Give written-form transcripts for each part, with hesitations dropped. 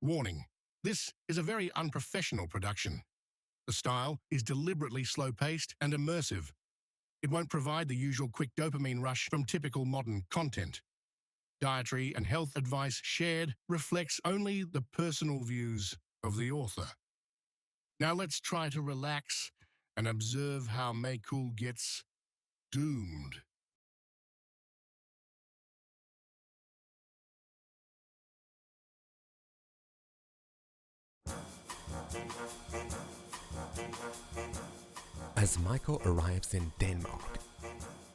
Warning: this is a very unprofessional production. The style is deliberately slow-paced and immersive. It won't provide the usual quick dopamine rush from typical modern content. Dietary and health advice shared reflects only the personal views of the author. Now let's try to relax and observe how Meyqool gets doomed. As Michael arrives in Denmark,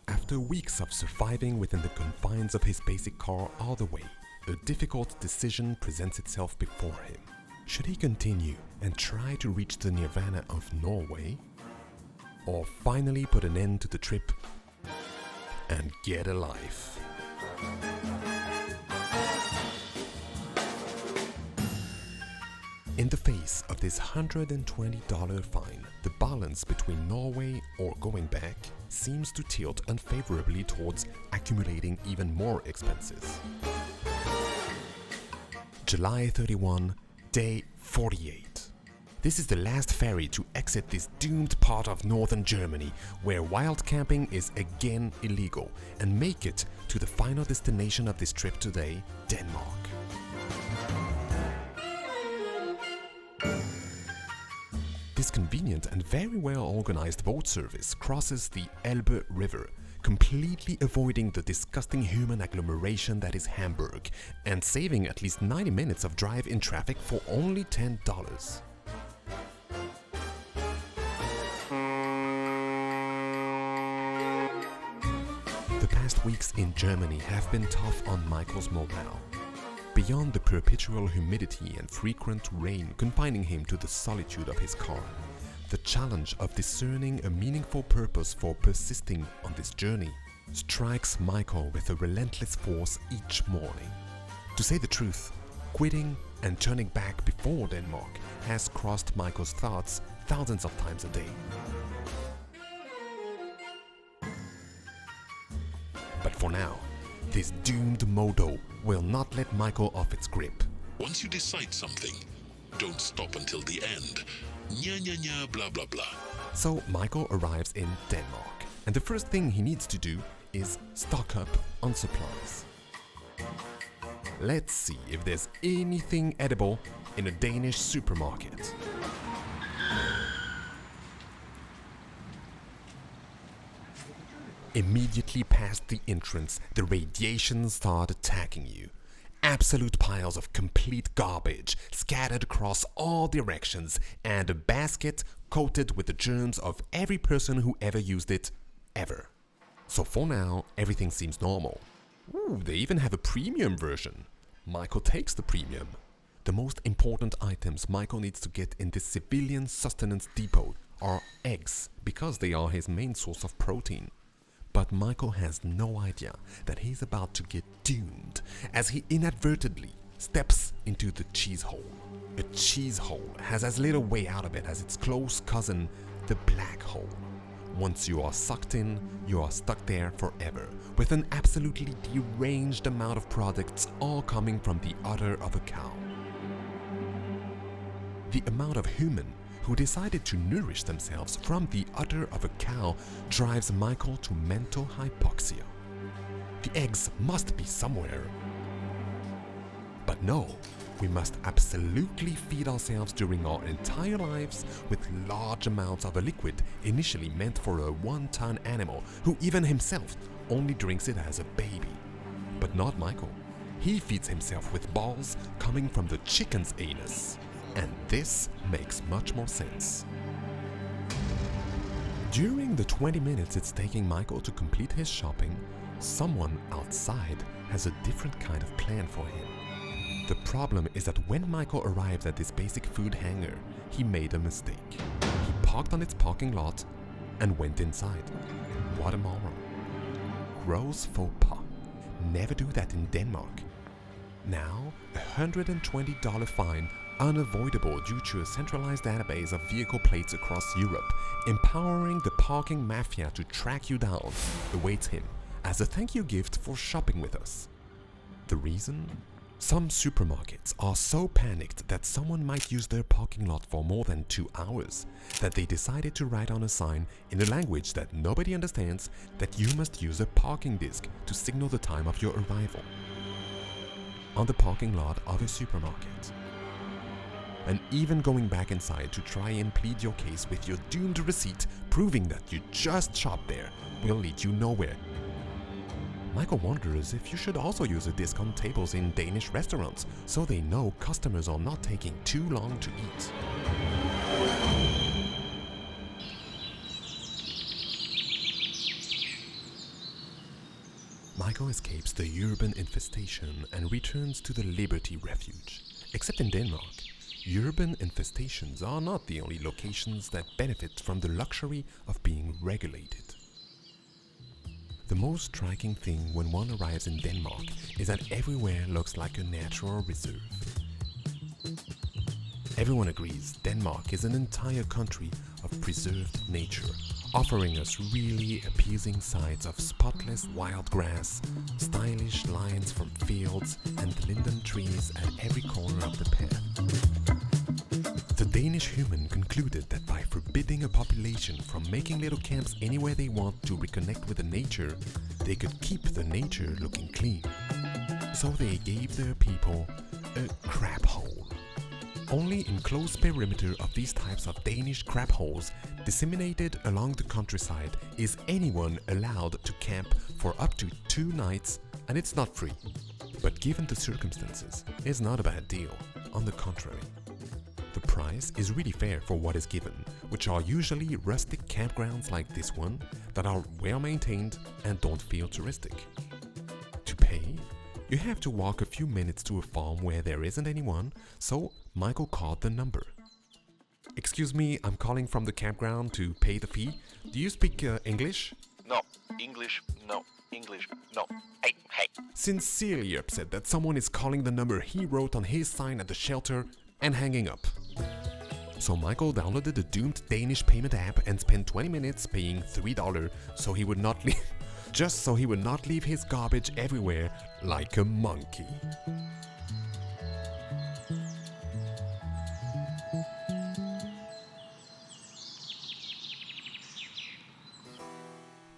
after weeks of surviving within the confines of his basic car all the way, a difficult decision presents itself before him. Should he continue and try to reach the nirvana of Norway? Or finally put an end to the trip and get a life? In the face of this $120 fine, the balance between Norway or going back seems to tilt unfavorably towards accumulating even more expenses. July 31, day 48. This is the last ferry to exit this doomed part of northern Germany, where wild camping is again illegal, and make it to the final destination of this trip today, Denmark. This convenient and very well organized boat service crosses the Elbe River, completely avoiding the disgusting human agglomeration that is Hamburg, and saving at least 90 minutes of drive in traffic for only $10. The past weeks in Germany have been tough on Michael's morale. Beyond the perpetual humidity and frequent rain confining him to the solitude of his car, the challenge of discerning a meaningful purpose for persisting on this journey strikes Michael with a relentless force each morning. To say the truth, quitting and turning back before Denmark has crossed Michael's thoughts thousands of times a day. But for now, this doomed modo will not let Michael off its grip. Once you decide something, don't stop until the end. Nya nya nya blah blah blah. So Michael arrives in Denmark, and the first thing he needs to do is stock up on supplies. Let's see if there's anything edible in a Danish supermarket. Immediately past the entrance, the radiations start attacking you. Absolute piles of complete garbage scattered across all directions, and a basket coated with the germs of every person who ever used it, ever. So for now, everything seems normal. Ooh, they even have a premium version. Michael takes the premium. The most important items Michael needs to get in this civilian sustenance depot are eggs, because they are his main source of protein. But Michael has no idea that he's about to get doomed as he inadvertently steps into the cheese hole. A cheese hole has as little way out of it as its close cousin, the black hole. Once you are sucked in, you are stuck there forever, with an absolutely deranged amount of products all coming from the udder of a cow. The amount of human who decided to nourish themselves from the udder of a cow drives Michael to mental hypoxia. The eggs must be somewhere. But no, we must absolutely feed ourselves during our entire lives with large amounts of a liquid initially meant for a one-ton animal who even himself only drinks it as a baby. But not Michael. He feeds himself with balls coming from the chicken's anus. And this makes much more sense. During the 20 minutes it's taking Michael to complete his shopping, someone outside has a different kind of plan for him. The problem is that when Michael arrived at this basic food hangar, he made a mistake. He parked on its parking lot and went inside. What a moron. Gross faux pas. Never do that in Denmark. Now, $120 fine, unavoidable due to a centralized database of vehicle plates across Europe, empowering the parking mafia to track you down, awaits him as a thank you gift for shopping with us. The reason? Some supermarkets are so panicked that someone might use their parking lot for more than 2 hours that they decided to write on a sign in a language that nobody understands that you must use a parking disc to signal the time of your arrival on the parking lot of a supermarket. And even going back inside to try and plead your case with your doomed receipt proving that you just shopped there will lead you nowhere. Meyqool wonders if you should also use a disc on tables in Danish restaurants so they know customers are not taking too long to eat. Meyqool escapes the urban infestation and returns to the Liberty Refuge. Except in Denmark, urban infestations are not the only locations that benefit from the luxury of being regulated. The most striking thing when one arrives in Denmark is that everywhere looks like a natural reserve. Everyone agrees Denmark is an entire country of preserved nature, offering us really appeasing sights of spotless wild grass, stylish lines from fields, and linden trees at every corner of the path. The Danish human concluded that by forbidding a population from making little camps anywhere they want to reconnect with the nature, they could keep the nature looking clean. So they gave their people a crap hole. Only in close perimeter of these types of Danish crap holes disseminated along the countryside is anyone allowed to camp for up to 2 nights, and it's not free. But given the circumstances, it's not a bad deal. On the contrary. The price is really fair for what is given, which are usually rustic campgrounds like this one that are well maintained and don't feel touristic. To pay, you have to walk a few minutes to a farm where there isn't anyone, so Meyqool called the number. "Excuse me, I'm calling from the campground to pay the fee. Do you speak English?" No, English, no, English, no. Hey. Sincerely upset that someone is calling the number he wrote on his sign at the shelter and hanging up. So Meyqool downloaded the doomed Danish payment app and spent 20 minutes paying $3 so he would not leave, just so he would not leave his garbage everywhere like a monkey.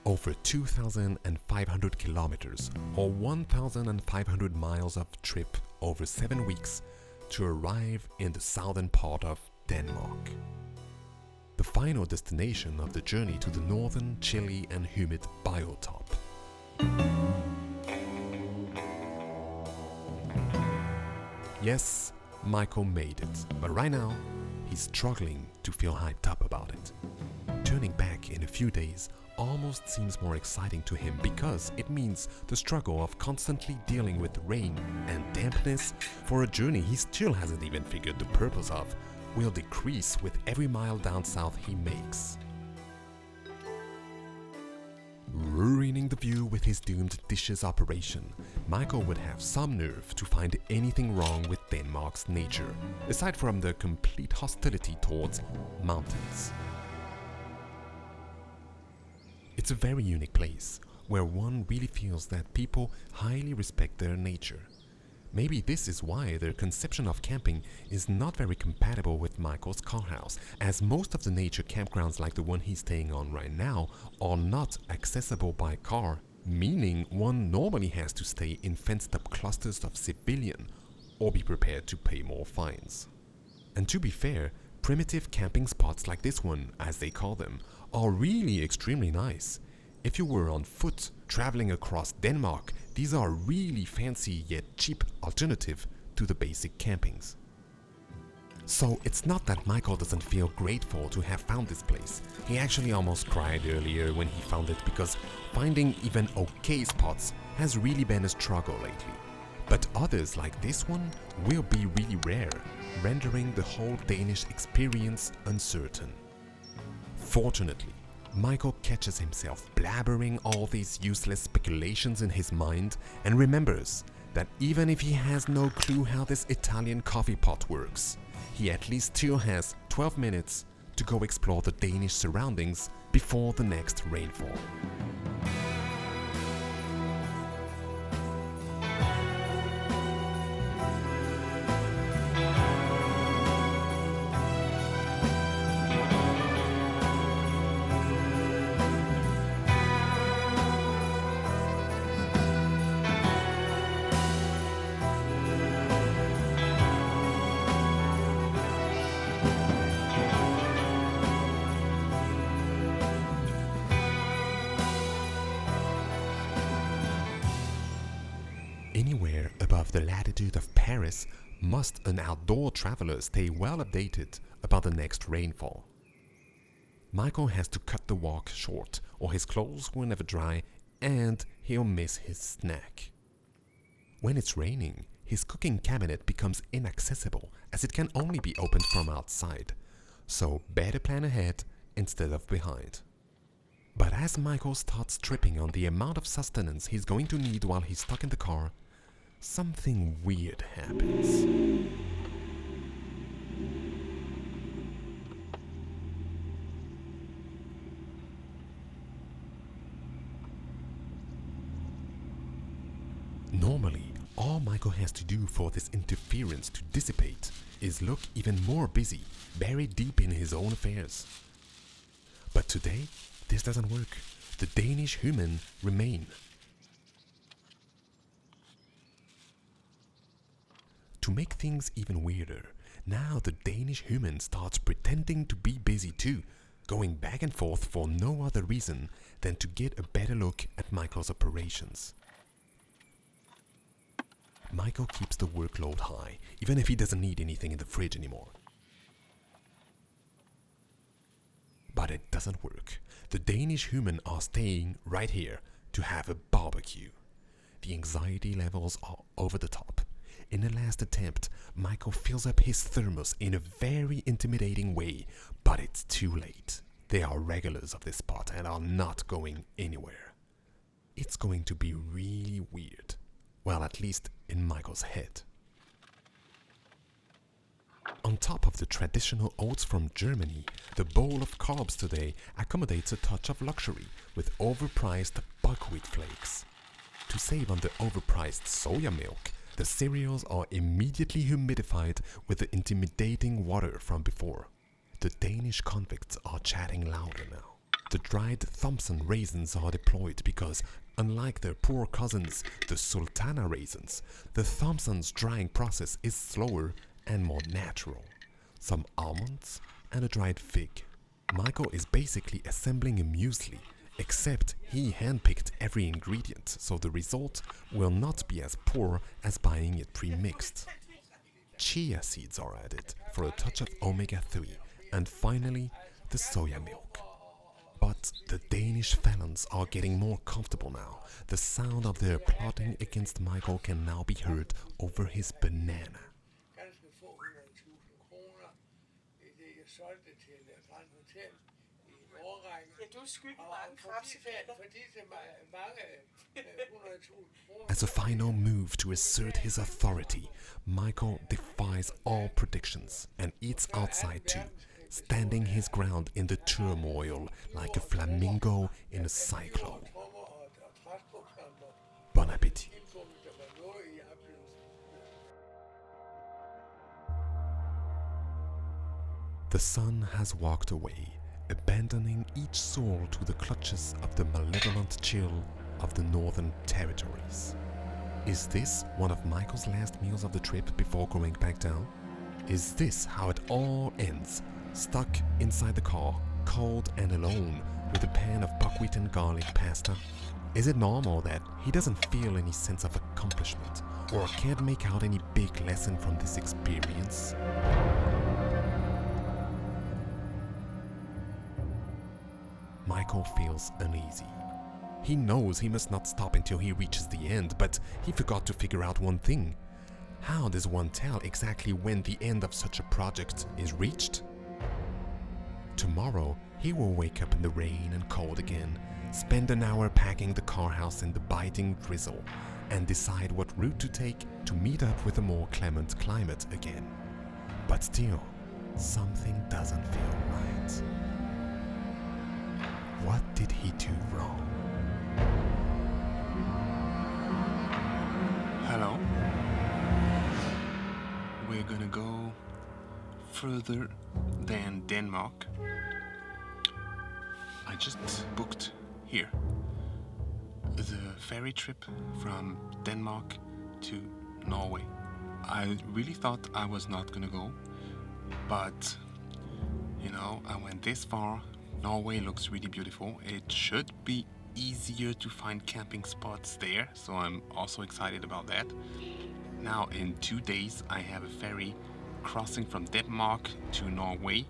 Over 2,500 kilometers or 1,500 miles of trip over 7 weeks to arrive in the southern part of Denmark. The final destination of the journey to the northern, chilly and humid biotop. Yes, Meyqool made it, but right now, he's struggling to feel hyped up about it. Turning back in a few days almost seems more exciting to him because it means the struggle of constantly dealing with rain and dampness for a journey he still hasn't even figured the purpose of will decrease with every mile down south he makes. Ruining the view with his doomed dishes operation, Meyqool would have some nerve to find anything wrong with Denmark's nature, aside from the complete hostility towards mountains. It's a very unique place, where one really feels that people highly respect their nature. Maybe this is why their conception of camping is not very compatible with Meyqool's CarHouse, as most of the nature campgrounds like the one he's staying on right now are not accessible by car, meaning one normally has to stay in fenced-up clusters of civilian or be prepared to pay more fines. And to be fair, primitive camping spots like this one, as they call them, are really extremely nice. If you were on foot traveling across Denmark, these are really fancy yet cheap alternative to the basic campings. So it's not that Meyqool doesn't feel grateful to have found this place. He actually almost cried earlier when he found it because finding even okay spots has really been a struggle lately. But others like this one will be really rare, rendering the whole Danish experience uncertain. Fortunately, Meyqool catches himself blabbering all these useless speculations in his mind and remembers that even if he has no clue how this Italian coffee pot works, he at least still has 12 minutes to go explore the Danish surroundings before the next rainfall. of the latitude of Paris, must an outdoor traveler stay well updated about the next rainfall. Meyqool has to cut the walk short, or his clothes will never dry and he'll miss his snack. When it's raining, his cooking cabinet becomes inaccessible as it can only be opened from outside, so better plan ahead instead of behind. But as Meyqool starts tripping on the amount of sustenance he's going to need while he's stuck in the car, something weird happens. Normally, all Meyqool has to do for this interference to dissipate is look even more busy, buried deep in his own affairs. But today, this doesn't work. The Danish human remain. To make things even weirder, now the Danish human starts pretending to be busy too, going back and forth for no other reason than to get a better look at Meyqool's operations. Meyqool keeps the workload high, even if he doesn't need anything in the fridge anymore. But it doesn't work. The Danish human are staying right here to have a barbecue. The anxiety levels are over the top. In a last attempt, Meyqool fills up his thermos in a very intimidating way, but it's too late. They are regulars of this spot and are not going anywhere. It's going to be really weird. Well, at least in Meyqool's head. On top of the traditional oats from Germany, the bowl of carbs today accommodates a touch of luxury with overpriced buckwheat flakes. To save on the overpriced soya milk, the cereals are immediately humidified with the intimidating water from before. The Danish convicts are chatting louder now. The dried Thompson raisins are deployed because, unlike their poor cousins, the Sultana raisins, the Thompson's drying process is slower and more natural. Some almonds and a dried fig. Meyqool is basically assembling a muesli, except he handpicked every ingredient, so the result will not be as poor as buying it pre-mixed. Chia seeds are added for a touch of omega-3, and finally, the soya milk. But the Danish felons are getting more comfortable now. The sound of their plotting against Meyqool can now be heard over his banana. As a final move to assert his authority, Meyqool defies all predictions and eats outside too, standing his ground in the turmoil like a flamingo in a cyclone. Bon appétit. The sun has walked away, abandoning each soul to the clutches of the malevolent chill of the Northern Territories. Is this one of Meyqool's last meals of the trip before going back down? Is this how it all ends? Stuck inside the car, cold and alone, with a pan of buckwheat and garlic pasta? Is it normal that he doesn't feel any sense of accomplishment, or can't make out any big lesson from this experience? Meyqool feels uneasy. He knows he must not stop until he reaches the end, but he forgot to figure out one thing. How does one tell exactly when the end of such a project is reached? Tomorrow, he will wake up in the rain and cold again, spend an hour packing the CarHouse in the biting drizzle, and decide what route to take to meet up with a more clement climate again. But still, something doesn't feel right. What did he do wrong? Hello. We're gonna go further than Denmark. I just booked here the ferry trip from Denmark to Norway. I really thought I was not gonna go, but you know, I went this far. Norway looks really beautiful. It should be easier to find camping spots there, so I'm also excited about that. Now in 2 days I have a ferry crossing from Denmark to Norway.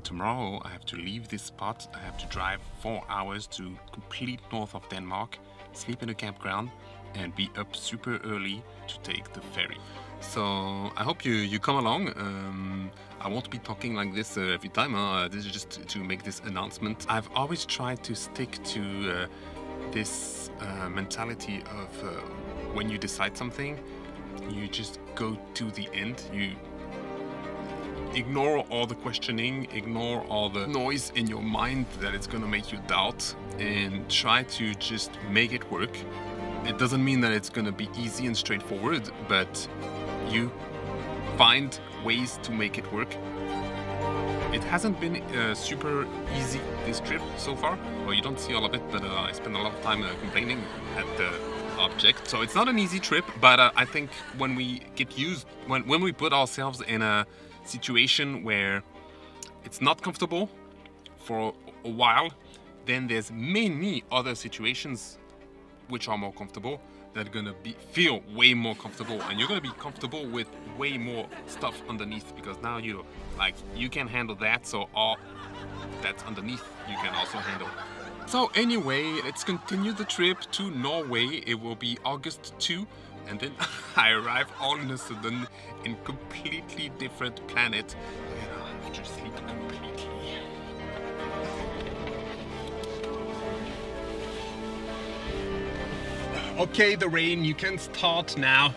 Tomorrow I have to leave this spot. I have to drive 4 hours to complete north of Denmark, sleep in a campground, and be up super early to take the ferry. So I hope you come along. I won't be talking like this every time. This is just to make this announcement. I've always tried to stick to this mentality of when you decide something, you just go to the end. You ignore all the questioning, ignore all the noise in your mind that it's gonna make you doubt, and try to just make it work. It doesn't mean that it's gonna be easy and straightforward, but you find ways to make it work. It hasn't been super easy this trip so far. Well, you don't see all of it, but I spent a lot of time complaining at the object. So it's not an easy trip, but I think when we get used, when we put ourselves in a situation where it's not comfortable for a while, then there's many other situations which are more comfortable that are gonna feel way more comfortable, and you're gonna be comfortable with way more stuff underneath, because now you can handle that, so all that's underneath you can also handle. So anyway, let's continue the trip to Norway. It will be August 2, and then I arrive all of a sudden in completely different planet. I have to sleep completely. Okay, the rain, you can start now.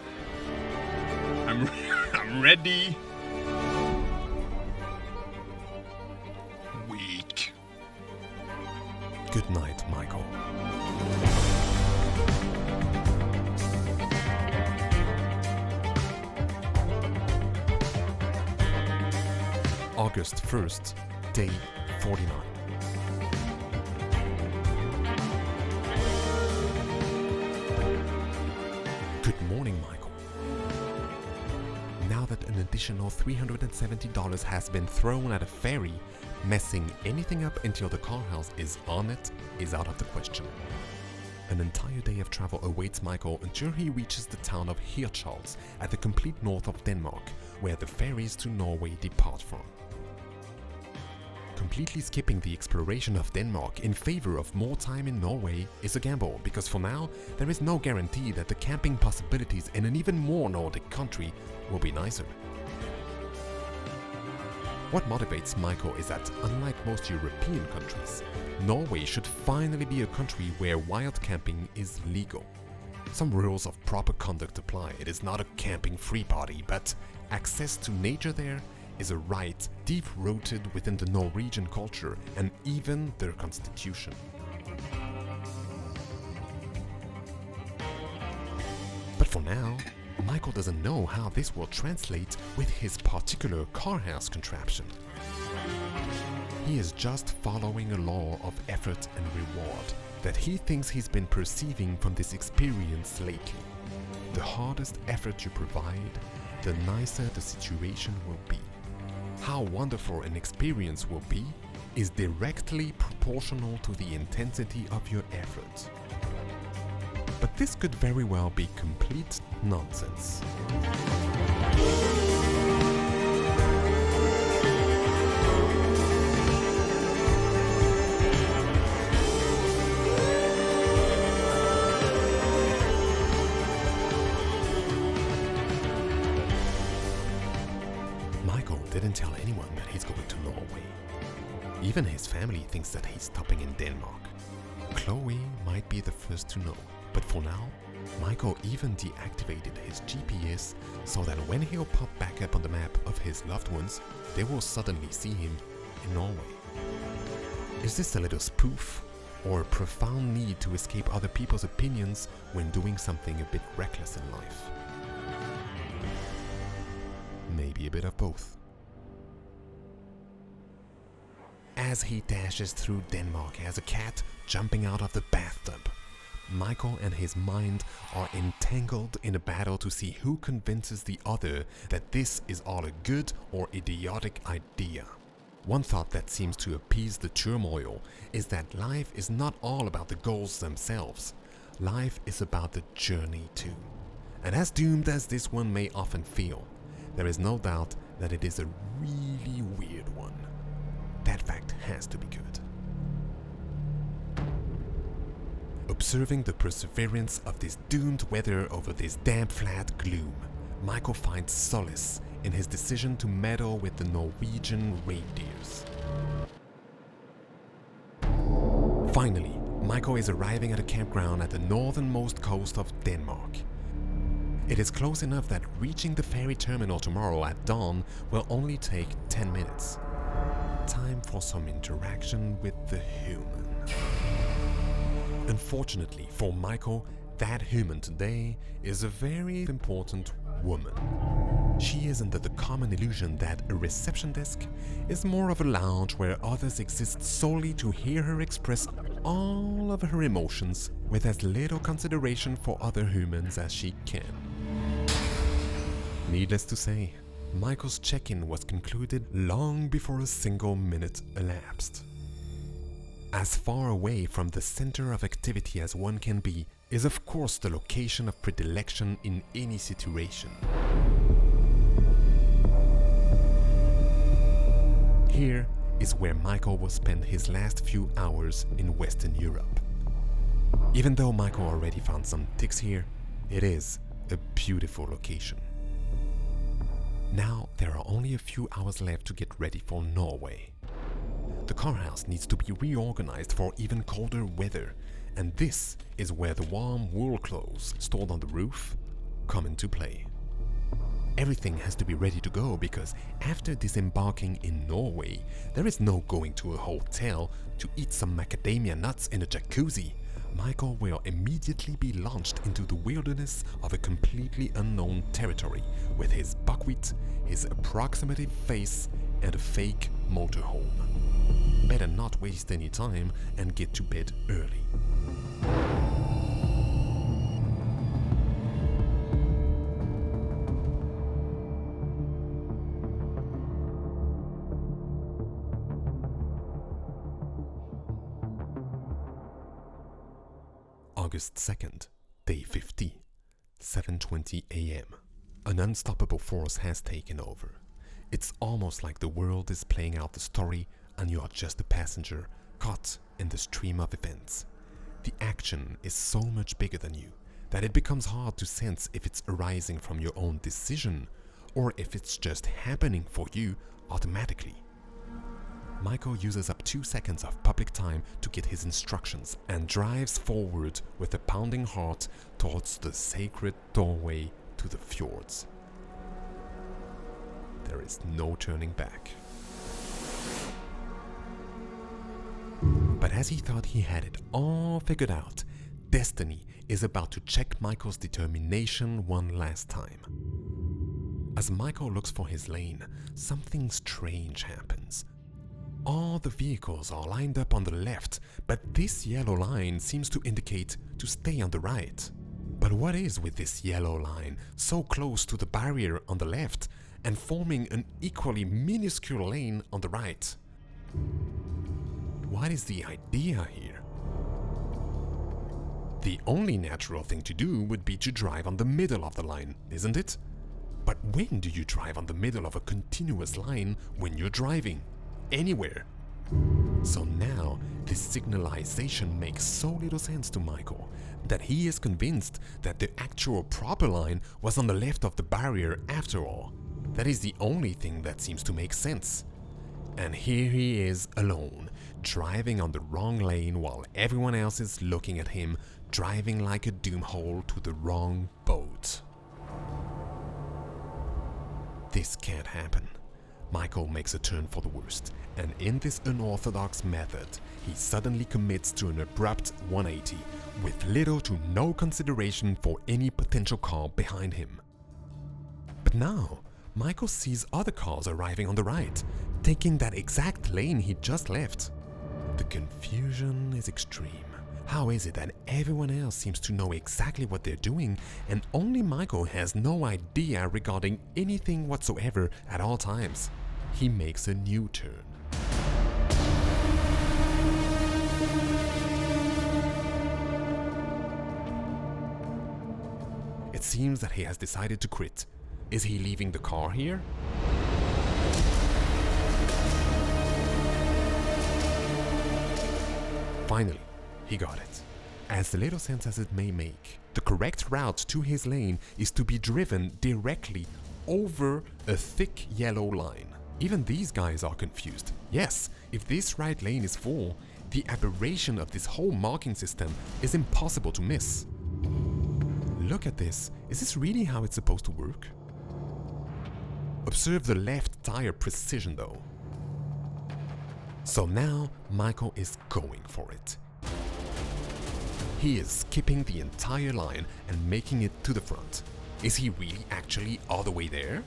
I'm ready. Weak. Good night, Meyqool. August 1st, day 49. Good morning, Meyqool. Now that an additional $370 has been thrown at a ferry, messing anything up until the CarHouse is on it is out of the question. An entire day of travel awaits Meyqool until he reaches the town of Hirtshals at the complete north of Denmark, where the ferries to Norway depart from. Completely skipping the exploration of Denmark in favor of more time in Norway is a gamble, because for now there is no guarantee that the camping possibilities in an even more Nordic country will be nicer. What motivates Meyqool is that, unlike most European countries, Norway should finally be a country where wild camping is legal. Some rules of proper conduct apply. It is not a camping-free party, but access to nature there is a right deep-rooted within the Norwegian culture and even their constitution. But for now, Meyqool doesn't know how this will translate with his particular CarHouse contraption. He is just following a law of effort and reward that he thinks he's been perceiving from this experience lately. The hardest effort you provide, the nicer the situation will be. How wonderful an experience will be is directly proportional to the intensity of your effort. But this could very well be complete nonsense. Meyqool didn't tell anyone that he's going to Norway. Even his family thinks that he's stopping in Denmark. Chloe might be the first to know, but for now, Meyqool even deactivated his GPS so that when he'll pop back up on the map of his loved ones, they will suddenly see him in Norway. Is this a little spoof, or a profound need to escape other people's opinions when doing something a bit reckless in life? Maybe a bit of both. As he dashes through Denmark as a cat jumping out of the bathtub, Meyqool and his mind are entangled in a battle to see who convinces the other that this is all a good or idiotic idea. One thought that seems to appease the turmoil is that life is not all about the goals themselves. Life is about the journey too. And as doomed as this one may often feel, there is no doubt that it is a really weird one. That fact has to be good. Observing the perseverance of this doomed weather over this damp flat gloom, Meyqool finds solace in his decision to meddle with the Norwegian reindeers. Finally, Meyqool is arriving at a campground at the northernmost coast of Denmark. It is close enough that reaching the ferry terminal tomorrow at dawn will only take 10 minutes. Time for some interaction with the human. Unfortunately for Meyqool, that human today is a very important woman. She is under the common illusion that a reception desk is more of a lounge where others exist solely to hear her express all of her emotions with as little consideration for other humans as she can. Needless to say, Meyqool's check-in was concluded long before a single minute elapsed. As far away from the center of activity as one can be is of course the location of predilection in any situation. Here is where Meyqool will spend his last few hours in Western Europe. Even though Meyqool already found some ticks here, it is a beautiful location. Now there are only a few hours left to get ready for Norway. The CarHouse needs to be reorganized for even colder weather, and this is where the warm wool clothes stored on the roof come into play. Everything has to be ready to go because after disembarking in Norway, there is no going to a hotel to eat some macadamia nuts in a jacuzzi. Meyqool will immediately be launched into the wilderness of a completely unknown territory with his buckwheat, his approximative face, and a fake motorhome. Better not waste any time and get to bed early. August 2nd, day 50, 7:20 a.m. An unstoppable force has taken over. It's almost like the world is playing out the story and you are just a passenger caught in the stream of events. The action is so much bigger than you that it becomes hard to sense if it's arising from your own decision or if it's just happening for you automatically. Meyqool uses up 2 seconds of public time to get his instructions and drives forward with a pounding heart towards the sacred doorway to the fjords. There is no turning back. But as he thought he had it all figured out, destiny is about to check Meyqool's determination one last time. As Meyqool looks for his lane, something strange happens. All the vehicles are lined up on the left, but this yellow line seems to indicate to stay on the right. But what is with this yellow line so close to the barrier on the left and forming an equally minuscule lane on the right? What is the idea here? The only natural thing to do would be to drive on the middle of the line, isn't it? But when do you drive on the middle of a continuous line when you're driving? Anywhere. So now, this signalization makes so little sense to Meyqool that he is convinced that the actual proper line was on the left of the barrier after all. That is the only thing that seems to make sense. And here he is alone, driving on the wrong lane while everyone else is looking at him, driving like a doomhole to the wrong boat. This can't happen. Meyqool makes a turn for the worst, and in this unorthodox method, he suddenly commits to an abrupt 180, with little to no consideration for any potential car behind him. But now, Meyqool sees other cars arriving on the right, taking that exact lane he just left. The confusion is extreme. How is it that everyone else seems to know exactly what they're doing, and only Meyqool has no idea regarding anything whatsoever at all times? He makes a new turn. seems that he has decided to quit. Is he leaving the car here? Finally, he got it. As little sense as it may make, the correct route to his lane is to be driven directly over a thick yellow line. Even these guys are confused. Yes, if this right lane is full, the aberration of this whole marking system is impossible to miss. Look at this. Is this really how it's supposed to work? Observe the left tire precision though. So now Meyqool is going for it. He is skipping the entire line and making it to the front. Is he really actually all the way there?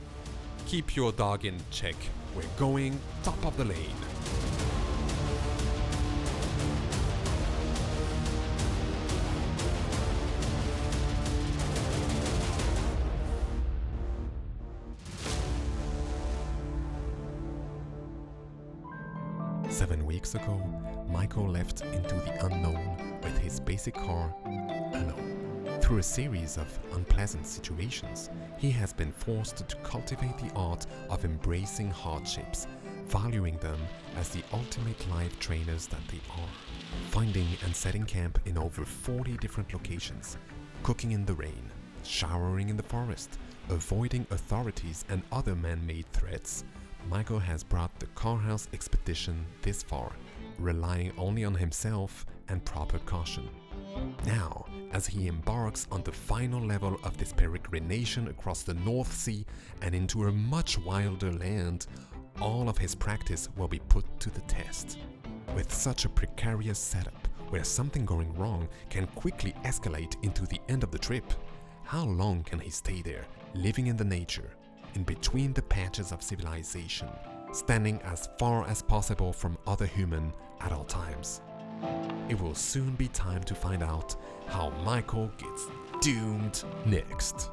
Keep your dog in check. We're going top of the lane. Seven weeks ago, Meyqool left into the unknown with his basic car alone. Through a series of unpleasant situations, he has been forced to cultivate the art of embracing hardships, valuing them as the ultimate life trainers that they are. Finding and setting camp in over 40 different locations, cooking in the rain, showering in the forest, avoiding authorities and other man-made threats, Meyqool has brought the CarHouse expedition this far, relying only on himself and proper caution. Now, as he embarks on the final level of this peregrination across the North Sea and into a much wilder land, all of his practice will be put to the test. With such a precarious setup, where something going wrong can quickly escalate into the end of the trip, how long can he stay there, living in the nature, in between the patches of civilization, standing as far as possible from other human at all times? It will soon be time to find out how Meyqool gets doomed next.